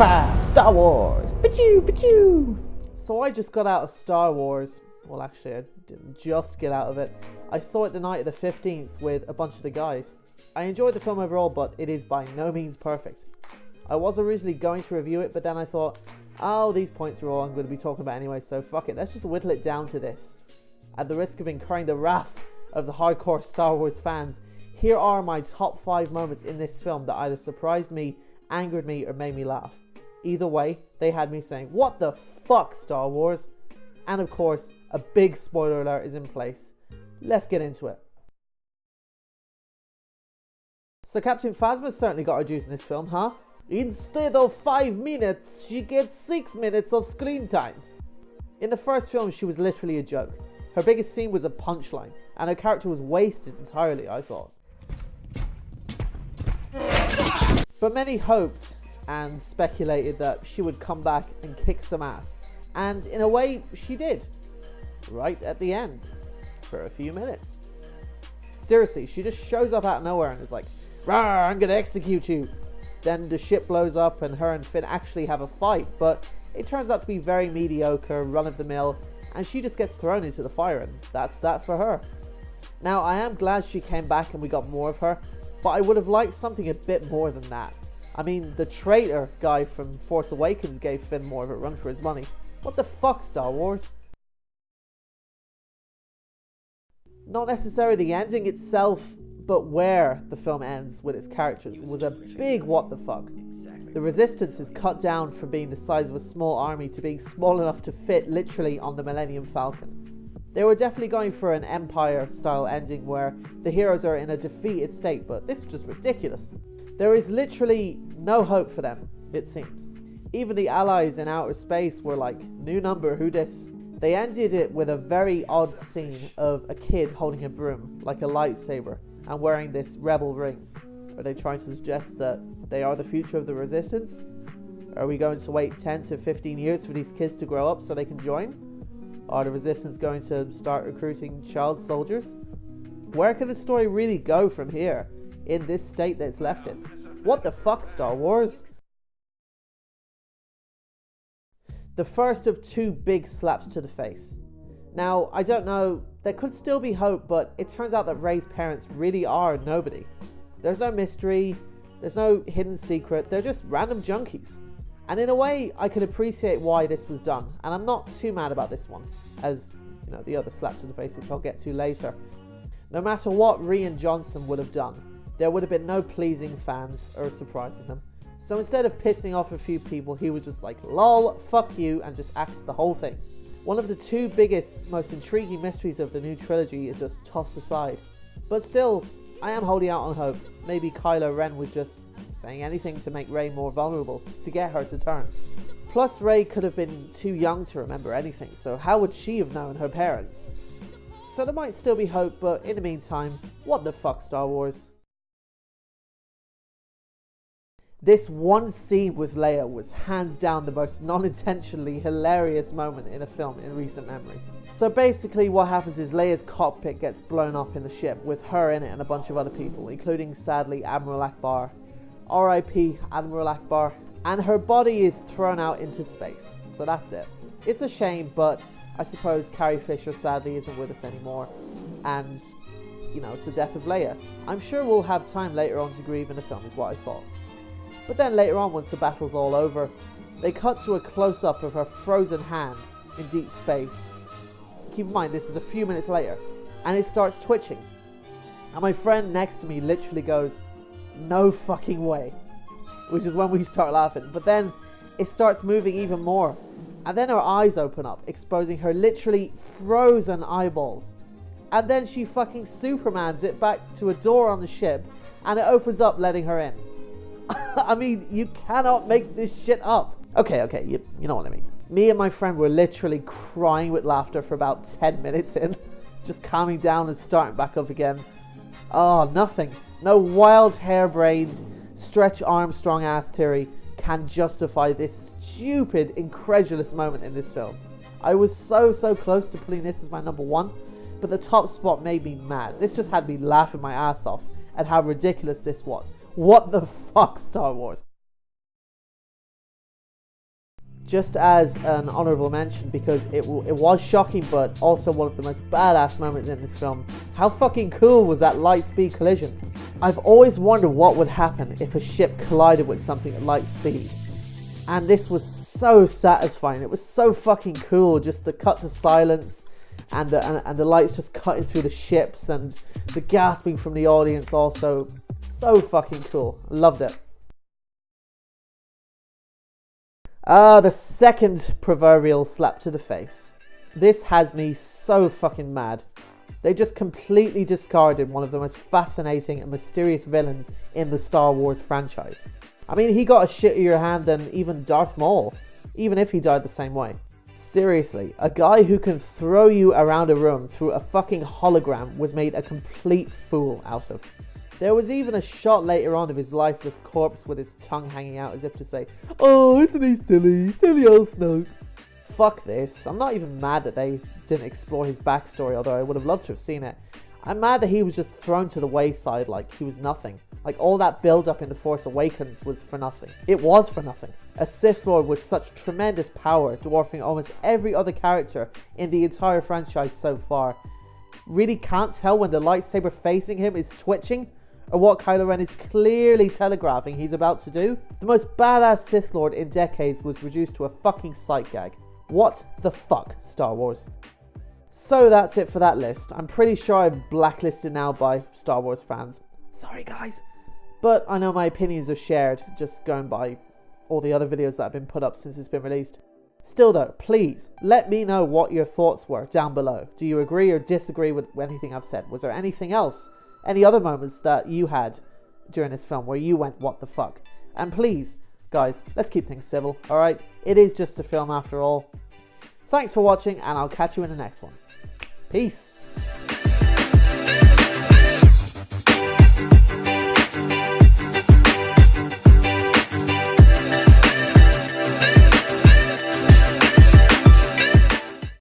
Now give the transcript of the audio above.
5, Star Wars. Pachoo, pachoo. So I just got out of Star Wars. Well, actually, I didn't just get out of it. I saw it the night of the 15th with a bunch of the guys. I enjoyed the film overall, but it is by no means perfect. I was originally going to review it, but then I thought, oh, these points are all I'm going to be talking about anyway, so fuck it, let's just whittle it down to this. At the risk of incurring the wrath of the hardcore Star Wars fans, here are my top 5 moments in this film that either surprised me, angered me, or made me laugh. Either way, they had me saying, what the fuck, Star Wars? And of course, a big spoiler alert is in place. Let's get into it. So Captain Phasma certainly got her juice in this film, huh? Instead of 5 minutes, she gets 6 minutes of screen time. In the first film, she was literally a joke. Her biggest scene was a punchline, and her character was wasted entirely, I thought. But many hoped and speculated that she would come back and kick some ass. And in a way, she did. Right at the end. For a few minutes. Seriously, she just shows up out of nowhere and is like, "Rawr, I'm gonna execute you." Then the ship blows up and her and Finn actually have a fight, but it turns out to be very mediocre, run-of-the-mill, and she just gets thrown into the fire, and that's that for her. Now, I am glad she came back and we got more of her, but I would have liked something a bit more than that. I mean, the traitor guy from Force Awakens gave Finn more of a run for his money. What the fuck, Star Wars? Not necessarily the ending itself, but where the film ends with its characters was a big what the fuck. The Resistance is cut down from being the size of a small army to being small enough to fit literally on the Millennium Falcon. They were definitely going for an Empire-style ending where the heroes are in a defeated state, but this was just ridiculous. There is literally no hope for them, it seems. Even the allies in outer space were like, new number, who dis? They ended it with a very odd scene of a kid holding a broom, like a lightsaber, and wearing this rebel ring. Are they trying to suggest that they are the future of the Resistance? Are we going to wait 10 to 15 years for these kids to grow up so they can join? Are the Resistance going to start recruiting child soldiers? Where can the story really go from here, in this state that it's left in? What the fuck, Star Wars? The first of 2 big slaps to the face. Now, I don't know, there could still be hope, but it turns out that Rey's parents really are nobody. There's no mystery, there's no hidden secret, they're just random junkies. And in a way, I can appreciate why this was done, and I'm not too mad about this one, as, you know, the other slap to the face, which I'll get to later. No matter what Rian Johnson would have done, there would have been no pleasing fans or surprising them. So instead of pissing off a few people, he was just like, lol, fuck you, and just axed the whole thing. One of the 2 biggest, most intriguing mysteries of the new trilogy is just tossed aside. But still, I am holding out on hope. Maybe Kylo Ren was just saying anything to make Rey more vulnerable, to get her to turn. Plus, Rey could have been too young to remember anything, so how would she have known her parents? So there might still be hope, but in the meantime, what the fuck, Star Wars? This one scene with Leia was hands down the most non-intentionally hilarious moment in a film in recent memory. So basically what happens is Leia's cockpit gets blown up in the ship with her in it and a bunch of other people, including sadly Admiral Akbar. R.I.P. Admiral Akbar. And her body is thrown out into space. So that's it. It's a shame, but I suppose Carrie Fisher sadly isn't with us anymore. And, you know, it's the death of Leia. I'm sure we'll have time later on to grieve in the film is what I thought. But then later on, once the battle's all over, they cut to a close-up of her frozen hand in deep space. Keep in mind, this is a few minutes later, and it starts twitching. And my friend next to me literally goes, no fucking way. Which is when we start laughing. But then it starts moving even more. And then her eyes open up, exposing her literally frozen eyeballs. And then she fucking Supermans it back to a door on the ship, and it opens up, letting her in. I mean, you cannot make this shit up. Okay, you know what I mean. Me and my friend were literally crying with laughter for about 10 minutes in. Just calming down and starting back up again. Oh, nothing. No wild harebrained Stretch Armstrong ass theory can justify this stupid, incredulous moment in this film. I was so close to putting this as my number 1, but the top spot made me mad. This just had me laughing my ass off at how ridiculous this was. What the fuck, Star Wars? Just as an honourable mention, because it was shocking, but also one of the most badass moments in this film. How fucking cool was that Lightspeed Collision? I've always wondered what would happen if a ship collided with something at light speed. And this was so satisfying. It was so fucking cool, just the cut to silence and the lights just cutting through the ships and the gasping from the audience also. So fucking cool. I loved it. The second proverbial slap to the face. This has me so fucking mad. They just completely discarded one of the most fascinating and mysterious villains in the Star Wars franchise. I mean, he got a shittier hand than even Darth Maul, even if he died the same way. Seriously, a guy who can throw you around a room through a fucking hologram was made a complete fool out of. There was even a shot later on of his lifeless corpse with his tongue hanging out as if to say, "Oh, isn't he silly? Silly old Snoke." Fuck this. I'm not even mad that they didn't explore his backstory, although I would have loved to have seen it. I'm mad that he was just thrown to the wayside like he was nothing. Like all that build-up in The Force Awakens was for nothing. It was for nothing. A Sith Lord with such tremendous power, dwarfing almost every other character in the entire franchise so far, really can't tell when the lightsaber facing him is twitching, or what Kylo Ren is clearly telegraphing he's about to do. The most badass Sith Lord in decades was reduced to a fucking sight gag. What the fuck, Star Wars? So that's it for that list. I'm pretty sure I'm blacklisted now by Star Wars fans. Sorry guys. But I know my opinions are shared, just going by all the other videos that have been put up since it's been released. Still though, please, let me know what your thoughts were down below. Do you agree or disagree with anything I've said? Was there anything else? Any other moments that you had during this film where you went, what the fuck? And please, guys, let's keep things civil, alright? It is just a film after all. Thanks for watching, and I'll catch you in the next one. Peace.